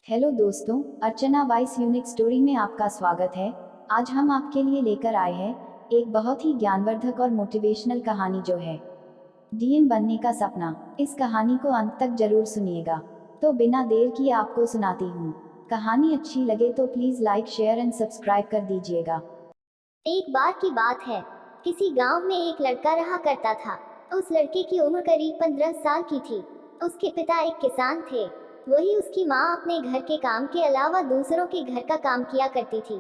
Hello दोस्तों, अर्चना vice unique story में आपका स्वागत है। आज हम आपके लिए लेकर आए हैं एक बहुत ही ज्ञानवर्धक और मोटिवेशनल कहानी जो है डीएम बनने का सपना। इस कहानी को अंत तक जरूर सुनिएगा। तो बिना देर किए आपको सुनाती हूँ। कहानी अच्छी लगे तो please like share and subscribe कर दीजिएगा। एक बार की बात है, किसी गांव में एक लड़का रहा करता था। उस लड़के की उम्र करीब 15 साल की थी। उसके पिता एक किसान थे। वही उसकी माँ अपने घर के काम के अलावा दूसरों के घर का काम किया करती थी।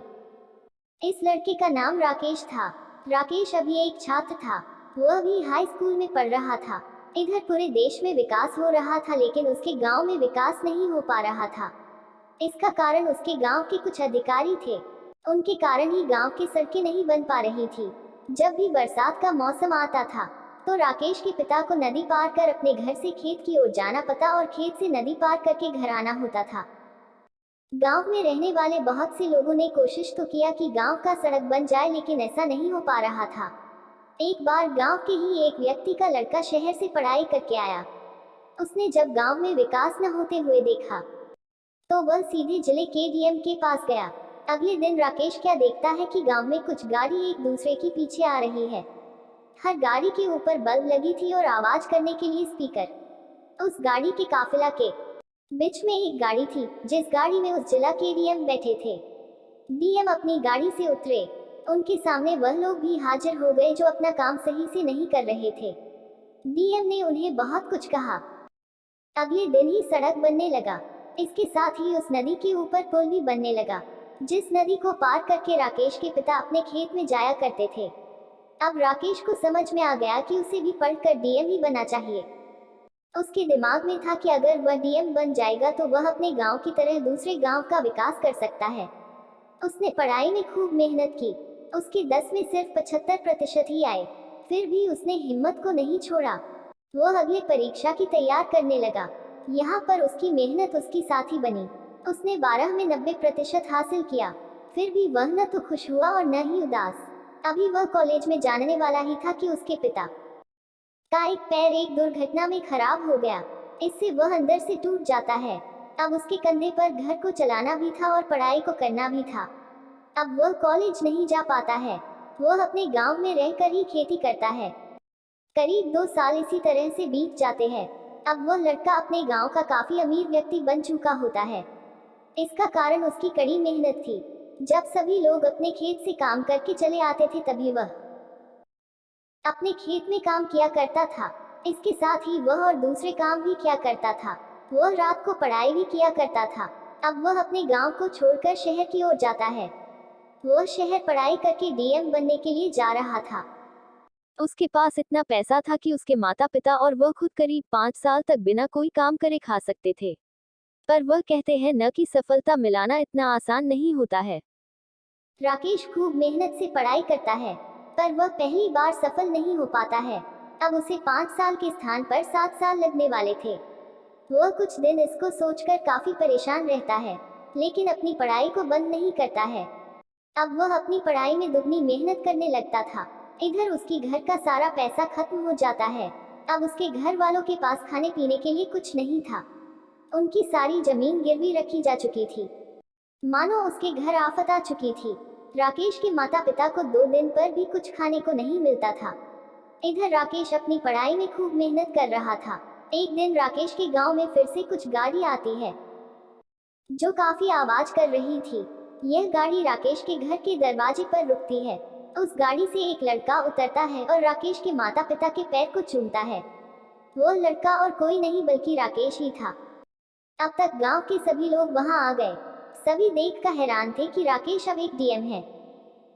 इस लड़के का नाम राकेश था। राकेश अभी एक छात्र था। वह भी हाई स्कूल में पढ़ रहा था। इधर पूरे देश में विकास हो रहा था, लेकिन उसके गांव में विकास नहीं हो पा रहा था। इसका कारण उसके गांव के कुछ अधिकारी थे। उनके कारण ही गांव की सड़कें नहीं बन पा रही थी। जब भी बरसात का मौसम आता था तो राकेश के पिता को नदी पार कर अपने घर से खेत की ओर जाना पड़ता और खेत से नदी पार करके घर आना होता था। गांव में रहने वाले बहुत से लोगों ने कोशिश तो किया कि गांव का सड़क बन जाए, लेकिन ऐसा नहीं हो पा रहा था। एक बार गांव के ही एक व्यक्ति का लड़का शहर से पढ़ाई करके आया। उसने जब गांव में विकास न होते हुए देखा तो वह सीधे जिले के डीएम के पास गया। अगले दिन राकेश क्या देखता है कि गांव में कुछ गाड़ी एक दूसरे के पीछे आ रही है। हर गाड़ी के ऊपर बल्ब लगी थी और आवाज करने के लिए स्पीकर। उस गाड़ी के काफिला के बीच में एक गाड़ी थी, जिस गाड़ी में उस जिला के डीएम बैठे थे। डीएम अपनी गाड़ी से उतरे। उनके सामने वह लोग भी हाजिर हो गए जो अपना काम सही से नहीं कर रहे थे। डीएम ने उन्हें बहुत कुछ कहा। अगले दिन ही सड़क बनने लगा। इसके साथ ही उस नदी के ऊपर पुल भी बनने लगा, जिस नदी को पार करके राकेश के पिता अपने खेत में जाया करते थे। अब राकेश को समझ में आ गया कि उसे भी पढ़कर डीएम ही बनना चाहिए। उसके दिमाग में था कि अगर वह डीएम बन जाएगा तो वह अपने गांव की तरह दूसरे गांव का विकास कर सकता है। उसने पढ़ाई में खूब मेहनत की। उसके 10 में सिर्फ 75% ही आए। फिर भी उसने हिम्मत को नहीं छोड़ा। वह अगले परीक्षा की तैयार करने लगा। यहाँ पर उसकी मेहनत उसकी साथी बनी। उसने 12 में 90% हासिल किया। फिर भी वह न तो खुश हुआ और न ही उदास। अभी वह कॉलेज में जाने वाला ही था कि उसके पिता का एक पैर एक दुर्घटना में खराब हो गया। इससे वह अंदर से टूट जाता है। अब उसके कंधे पर घर को चलाना भी था और पढ़ाई को करना भी था। अब वह कॉलेज नहीं जा पाता है। वह अपने गांव में रहकर ही खेती करता है। करीब 2 साल इसी तरह से बीत जाते हैं। अब वह लड़का अपने गांव का काफी अमीर व्यक्ति बन चुका होता है। इसका कारण उसकी कड़ी मेहनत थी। जब सभी लोग अपने खेत से काम करके चले आते थे तभी वह अपने खेत में काम किया करता था। इसके साथ ही वह और दूसरे काम भी किया करता था। वह रात को पढ़ाई भी किया करता था। अब वह अपने गांव को छोड़कर शहर की ओर जाता है। वह शहर पढ़ाई करके डीएम बनने के लिए जा रहा था। उसके पास इतना पैसा था कि उसके माता पिता और वह खुद करीब 5 साल तक बिना कोई काम करे खा सकते थे। पर वह कहते हैं न कि सफलता मिलाना इतना आसान नहीं होता है। राकेश खूब मेहनत से पढ़ाई करता है, पर वह पहली बार सफल नहीं हो पाता है। अब उसे 5 साल के स्थान पर 7 साल लगने वाले थे। वह कुछ दिन इसको सोचकर काफी परेशान रहता है, लेकिन अपनी पढ़ाई को बंद नहीं करता है। अब वह अपनी पढ़ाई में दुगनी मेहनत करने लगता था। इधर उसकी घर का सारा पैसा खत्म हो जाता है। अब उसके घर वालों के पास खाने पीने के लिए कुछ नहीं था। उनकी सारी जमीन गिरवी रखी जा चुकी थी। मानो उसके घर आफत आ चुकी थी। राकेश के माता पिता को 2 दिन पर भी कुछ खाने को नहीं मिलता था। इधर राकेश अपनी पढ़ाई में खूब मेहनत कर रहा था। एक दिन राकेश के गांव में फिर से कुछ गाड़ी आती है जो काफी आवाज कर रही थी। यह गाड़ी राकेश के घर के दरवाजे पर रुकती है। उस गाड़ी से एक लड़का उतरता है और राकेश के माता पिता के पैर को चूमता है। वह लड़का और कोई नहीं बल्कि राकेश ही था। अब तक गांव के सभी लोग वहां आ गए। सभी देखकर हैरान थे कि राकेश अब एक डीएम है।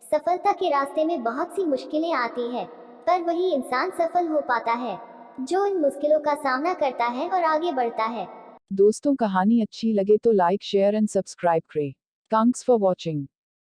सफलता के रास्ते में बहुत सी मुश्किलें आती है, पर वही इंसान सफल हो पाता है जो इन मुश्किलों का सामना करता है और आगे बढ़ता है। दोस्तों, कहानी अच्छी लगे तो लाइक शेयर एंड सब्सक्राइब करें। Thanks for watching.